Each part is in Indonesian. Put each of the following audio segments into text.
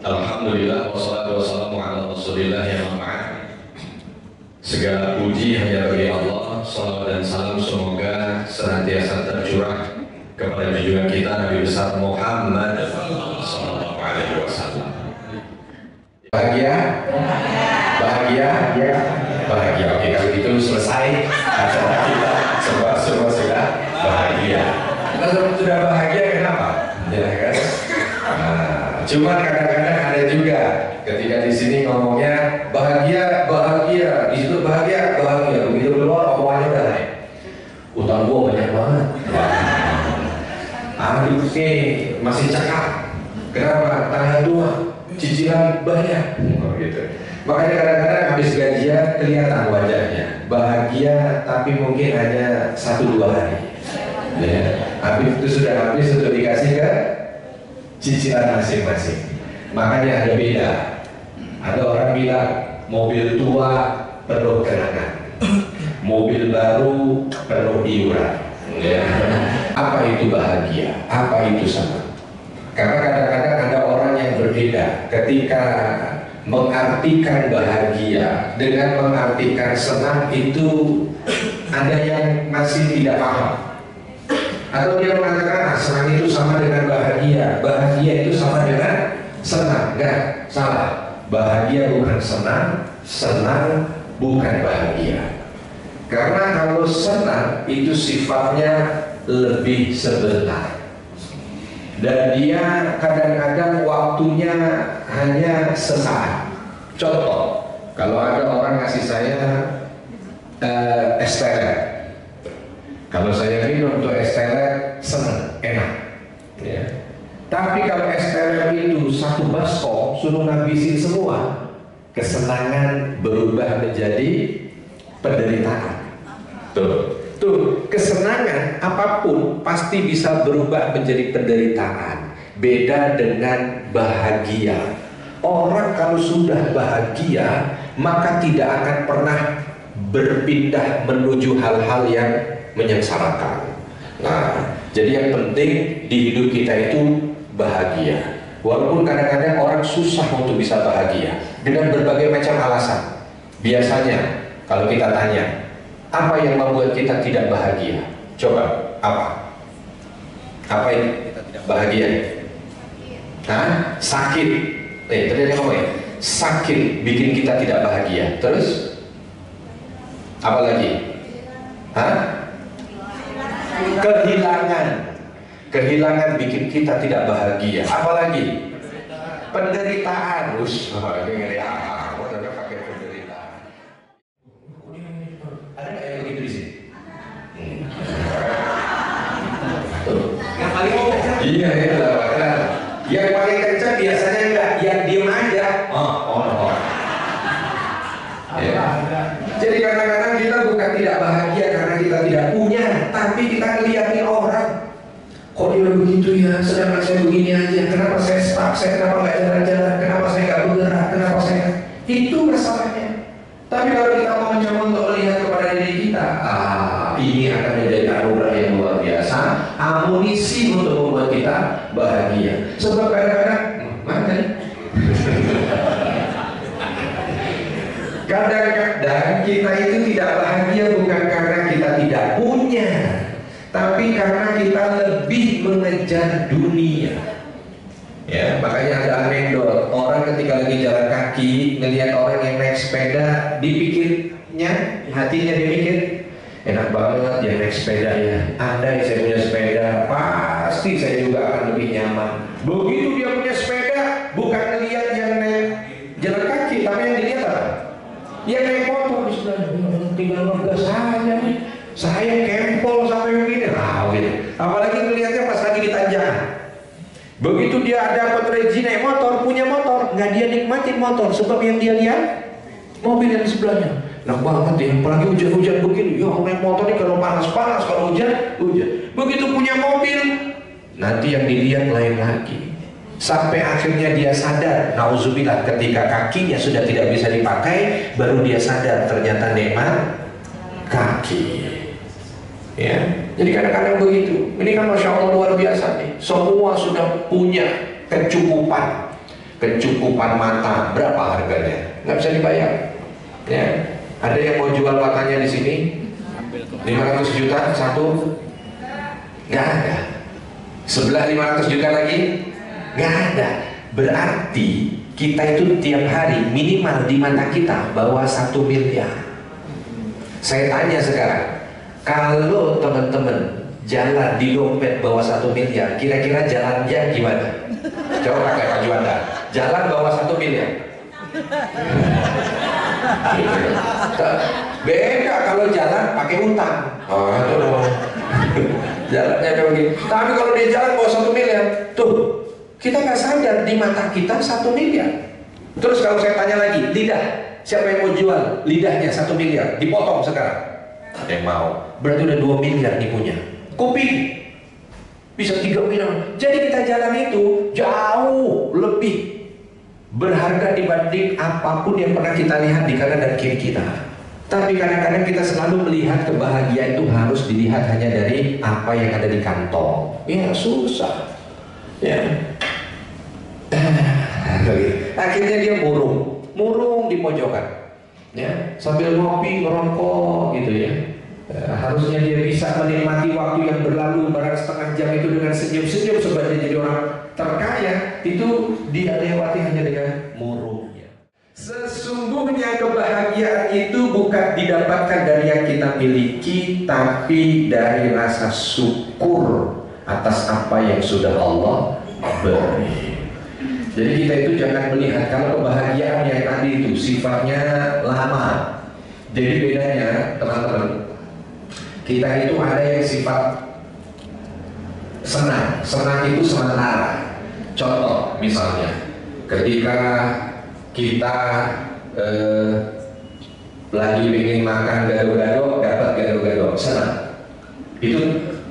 Alhamdulillah wassalatu wassalamu ala Rasulillah ya ma'ad. Segala puji hanya bagi Allah. Salawat dan salam semoga senantiasa tercurah kepada junjungan kita Nabi besar Muhammad sallallahu alaihi wasallam. Bahagia? Bahagia? Ya. Bahagia. Oke, kalau gitu selesai acara kita. Semua sudah bahagia. Kita sudah bahagia kenapa? Ya kan? Cuma kadang-kadang ada juga ketika di sini ngomongnya bahagia, bahagia, di situ bahagia, bahagia. Begitu keluar omongannya udah lain. Utang gua banyak banget. Aduh nih masih cakap. Kenapa? Tanggal 2 cicilan banyak. Gitu. Makanya kadang-kadang habis gajian kelihatan wajahnya bahagia, tapi mungkin hanya 1-2 hari. Ya. Habis itu sudah habis untuk dikasih ke cicilan masing-masing. Makanya ada beda. Ada orang bilang mobil tua perlu kenangan, mobil baru perlu iuran. Ya. Apa itu bahagia? Apa itu senang? Karena kadang-kadang ada orang yang berbeda ketika mengartikan bahagia dengan mengartikan senang. Itu ada yang masih tidak paham. Atau dia mengatakan senang itu sama dengan bahagia, bahagia itu sama dengan senang. Enggak, salah. Bahagia bukan senang, senang bukan bahagia. Karena kalau senang itu sifatnya lebih sebentar, dan dia kadang-kadang waktunya hanya sesaat. Contoh, kalau ada orang ngasih saya es teh. Kalau saya minum untuk es teler, senang, enak. Ya. Tapi kalau es teler itu 1 baskom suruh ngabisin semua, kesenangan berubah menjadi penderitaan. Tuh, kesenangan apapun pasti bisa berubah menjadi penderitaan. Beda dengan bahagia. Orang kalau sudah bahagia, maka tidak akan pernah berpindah menuju hal-hal yang menyengsarakan. Nah, jadi yang penting di hidup kita itu bahagia. Walaupun kadang-kadang orang susah untuk bisa bahagia dengan berbagai macam alasan. Biasanya kalau kita tanya, apa yang membuat kita tidak bahagia? Coba, apa? Apa yang kita tidak bahagia? Hah? Sakit. Tadi ada ngomong ya? Sakit bikin kita tidak bahagia. Terus? Apa lagi? Hah? Kehilangan bikin kita tidak bahagia. Apalagi penderitaan. Ini ngeri amat, ada pakai penderitaan. Ada nggak yang begitu di sini? Yang paling kencang? Iya itu lah. Yang paling kencang biasanya enggak, yang diem aja. Oh. Ya. Jadi kadang-kadang kita bukan tidak bahagia karena kita tidak punya, tapi kita ngeliatin orang. Kok dia begitu ya, sedangkan saya begini aja. Kenapa saya stuck? Saya kenapa nggak jalan-jalan? Kenapa saya nggak bergerak? Kenapa saya? Itu masalahnya. Tapi kalau kita mau mencoba untuk melihat kepada diri kita, ini akan menjadi anugerah yang luar biasa, amunisi untuk membuat kita bahagia. Sebab kadang-kadang, mana tadi? Kadang-kadang kita itu tidak bahagia bukan karena kita tidak punya, tapi karena kita lebih mengejar dunia. Ya, makanya ada anekdot, orang ketika lagi jalan kaki melihat orang yang naik sepeda, dipikirnya, hatinya dia mikir, enak banget yang naik sepeda ya. Andai saya punya sepeda, pasti saya juga akan lebih nyaman. Begitu dia punya sepeda, bukan melihat yang naik jalan kaki, tapi yang dilihat apa? Yang naik motor di sebelah, tinggal ngegas saja nih. Saya kempol sampai begini, gitu. Apalagi ngelihatnya pas lagi di tanjakan. Begitu dia dapat rezeki naik motor, punya motor, nggak dia nikmatin motor, sebab yang dia lihat mobil yang di sebelahnya. Enak banget ya, apalagi hujan-hujan begini. Ya naik motor nih kalau panas-panas, kalau hujan. Begitu punya mobil, nanti yang dilihat lain lagi. Sampai akhirnya dia sadar, nauzubillah, ketika kakinya sudah tidak bisa dipakai, baru dia sadar ternyata nikmat kaki. Ya, jadi kadang-kadang begitu. Ini kan masya Allah luar biasa nih. Semua sudah punya kecukupan, kecukupan mata, berapa harganya? Nggak bisa dibayar. Ya, ada yang mau jual matanya di sini 500 juta satu, nggak ada. Sebelah 500 juta lagi, nggak ada. Berarti kita itu tiap hari minimal di mata kita bawa 1 miliar. Saya tanya sekarang, kalau teman-teman jalan di dompet bawa 1 miliar, kira-kira jalannya gimana? Coba pakai Pak Juanda, jalan bawa 1 miliar. Beda kalau jalan pakai utang. Oh, itu dong. Jalannya kayak begini. Tapi kalau dia jalan bawa 1 miliar, tuh kita nggak sadar di mata kita 1 miliar. Terus kalau saya tanya lagi, lidah, siapa yang mau jual lidahnya 1 miliar? Dipotong sekarang. Ada yang mau. Berarti udah 2 miliar nipunya. Kuping bisa 3 miliar. Jadi kita jalan itu jauh lebih berharga dibanding apapun yang pernah kita lihat di kanan dan kiri kita. Tapi kadang-kadang kita selalu melihat kebahagiaan itu harus dilihat hanya dari apa yang ada di kantong. Ya susah. Ya. Akhirnya dia murung di pojokan. Ya, sambil ngopi, ngerokok gitu ya. Harusnya dia bisa menikmati waktu yang berlalu barang setengah jam itu dengan senyum-senyum sebagai jadi orang terkaya, itu dia lewati hanya dengan murungnya. Sesungguhnya kebahagiaan itu bukan didapatkan dari yang kita miliki, tapi dari rasa syukur atas apa yang sudah Allah beri. Jadi kita itu jangan melihat kalau kebahagiaan yang tadi itu sifatnya lama. Jadi bedanya teman-teman, kita itu ada yang sifat senang. Senang itu sementara. Contoh misalnya, ketika kita lagi ingin makan gado-gado, dapat gado-gado, senang. Itu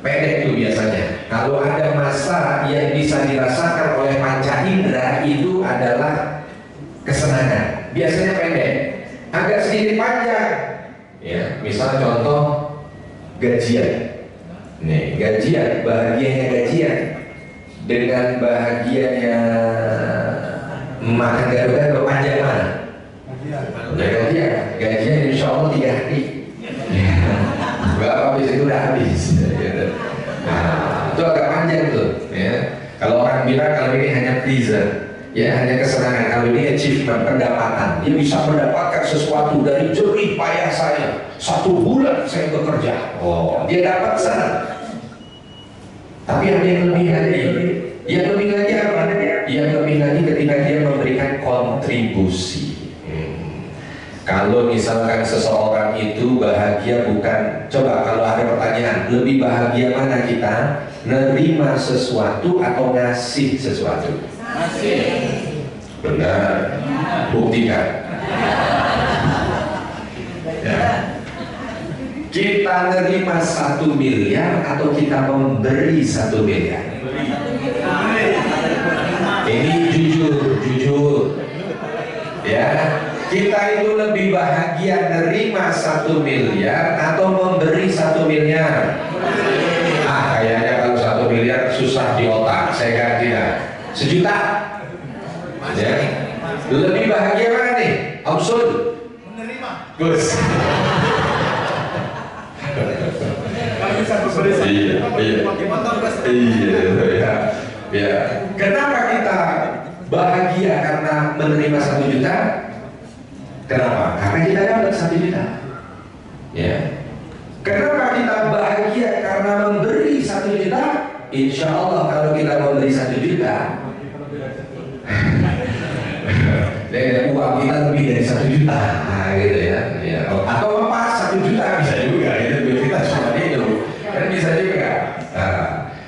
pendek itu biasanya. Kalau ada masa yang bisa dirasakan oleh panca indera, itu adalah kesenangan. Biasanya pendek, agak sedikit panjang. Ya, misal contoh gajian. Nih, gajian, bahagianya gajian dengan bahagianya makan gado-gado panjang mana? Gajian insya Allah 3 hari. Berapa habis itu udah habis. Nah, itu agak panjang tuh. Ya. Kalau orang bilang kalau ini hanya pleasure, ya hanya kesenangan. Kalau ini achievement, pendapatan. Dia bisa mendapatkan sesuatu dari jerih payah saya. 1 bulan saya bekerja. Oh, dia dapat senang. Tapi ada yang lebih lagi. Yang lebih lagi apa? Yang lebih lagi ketika dia memberikan kontribusi. Kalau misalkan seseorang itu bahagia bukan, coba kalau ada pertanyaan, lebih bahagia mana kita? Nerima sesuatu atau ngasih sesuatu? Ngasih. Benar. Buktikan. Ya. Kita nerima 1 miliar atau kita memberi 1 miliar? Ini jujur. Ya. Kita itu lebih bahagia nerima 1 miliar atau memberi 1 miliar? Kayaknya kalau 1 miliar susah di otak. Saya ganti dah. 1 juta. Ya. Lebih bahagia mana nih? Absurd. Menerima. Gus. Iya. Kenapa kita bahagia karena menerima 1 juta? Kenapa? Karena kita dapat 1 juta. Ya. Kenapa kita bahagia karena memberi 1 juta? Insya Allah kalau kita memberi 1 juta, uang kita lebih dari 1 juta, gitu ya. Atau emas 1 juta bisa juga. Itu kita semuanya itu kan bisa juga.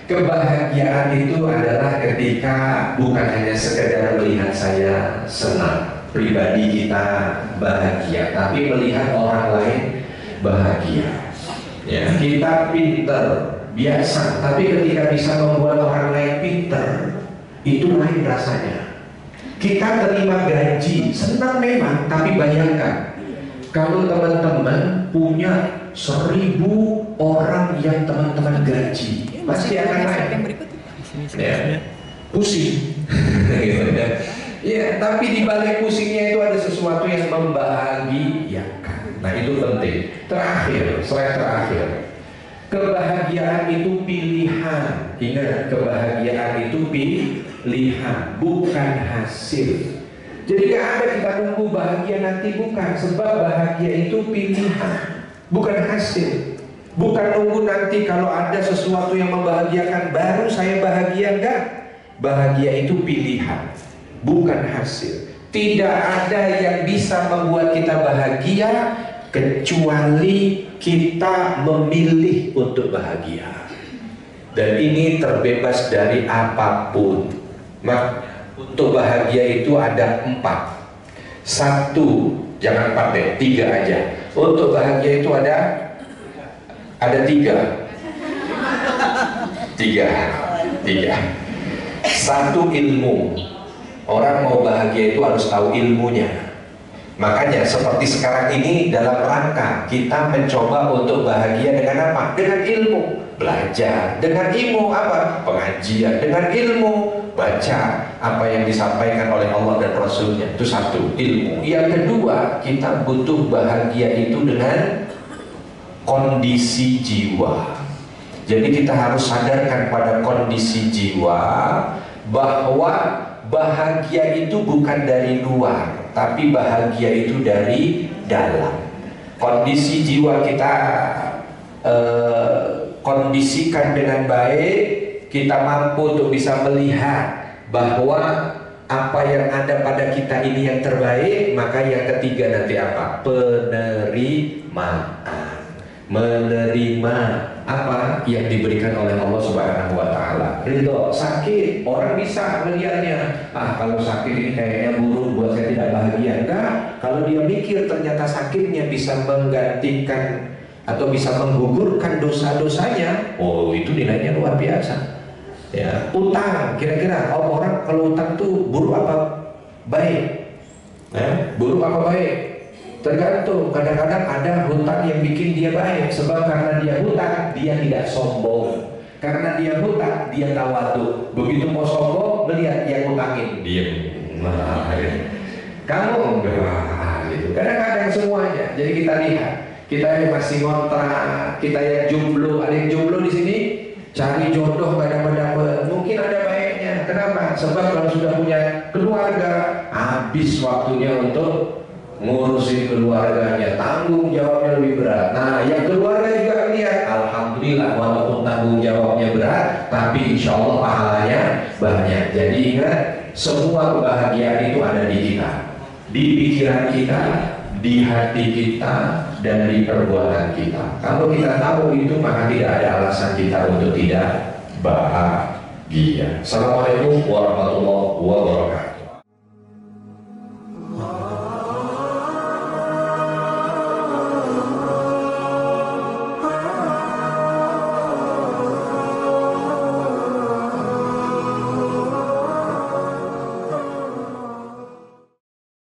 Kebahagiaan itu adalah ketika bukan hanya sekedar melihat saya senang, pribadi kita bahagia, tapi melihat orang lain bahagia. Ya, kita pinter biasa, tapi ketika bisa membuat orang lain pinter, itu lain rasanya. Kita terima gaji, senang memang, tapi bayangkan kalau teman-teman punya 1000 orang yang teman-teman gaji, pasti akan lain. Ya, pusing. Ya, tapi di balik pusingnya itu ada sesuatu yang membahagiakan. Nah, itu penting. Terakhir, slide terakhir. Kebahagiaan itu pilihan. Ingat, kebahagiaan itu pilihan, bukan hasil. Jadi gak ada kita nunggu bahagia nanti, bukan. Sebab bahagia itu pilihan, bukan hasil. Bukan nunggu nanti kalau ada sesuatu yang membahagiakan baru saya bahagia, enggak. Bahagia itu pilihan, bukan hasil. Tidak ada yang bisa membuat kita bahagia kecuali kita memilih untuk bahagia. Dan ini terbebas dari apapun. Untuk bahagia itu ada 4. 1, jangan 4 deh, 3 aja. Untuk bahagia itu ada 3. 1, ilmu. Orang mau bahagia itu harus tahu ilmunya. Makanya seperti sekarang ini dalam rangka kita mencoba untuk bahagia dengan apa? Dengan ilmu. Belajar. Dengan ilmu apa? Pengajian. Dengan ilmu baca apa yang disampaikan oleh Allah dan Rasulnya. Itu 1, ilmu. Yang kedua, kita butuh bahagia itu dengan kondisi jiwa. Jadi kita harus sadarkan pada kondisi jiwa bahwa bahagia itu bukan dari luar, tapi bahagia itu dari dalam. Kondisi jiwa kita kondisikan dengan baik, kita mampu untuk bisa melihat bahwa apa yang ada pada kita ini yang terbaik. Maka yang ketiga nanti apa? Penerimaan. Menerima apa yang diberikan oleh Allah Subhanahu wa Ta'ala. Ridho, sakit, orang bisa melihatnya. Kalau sakit ini kayaknya buruk buat saya tidak bahagia. Enggak, kalau dia mikir ternyata sakitnya bisa menggantikan atau bisa menggugurkan dosa-dosanya, oh itu nilainya luar biasa. Ya, utang, kira-kira orang kalau utang tuh buruk apa baik? Buruk apa baik? Tergantung. Kadang-kadang ada hutang yang bikin dia baik, sebab karena dia hutang dia tidak sombong. Karena dia hutang dia tawadu. Begitu mau sombong melihat yang hutangin diam. Kamu enggak gitu. Kadang-kadang semuanya. Jadi kita lihat, kita yang masih ngontrak, kita yang jomblo, ada yang jomblo di sini cari jodoh nggak dapat. Mungkin ada baiknya. Kenapa? Sebab kalau sudah punya keluarga, habis waktunya untuk ngurusin keluarganya, tanggung jawabnya lebih berat. Nah, yang keluarga juga lihat, alhamdulillah walaupun tanggung jawabnya berat, tapi insya Allah pahalanya banyak. Jadi ingat, semua kebahagiaan itu ada di kita, di pikiran kita, di hati kita, dan di perbuatan kita. Kalau kita tahu itu, maka tidak ada alasan kita untuk tidak bahagia. Assalamualaikum warahmatullahi wabarakatuh.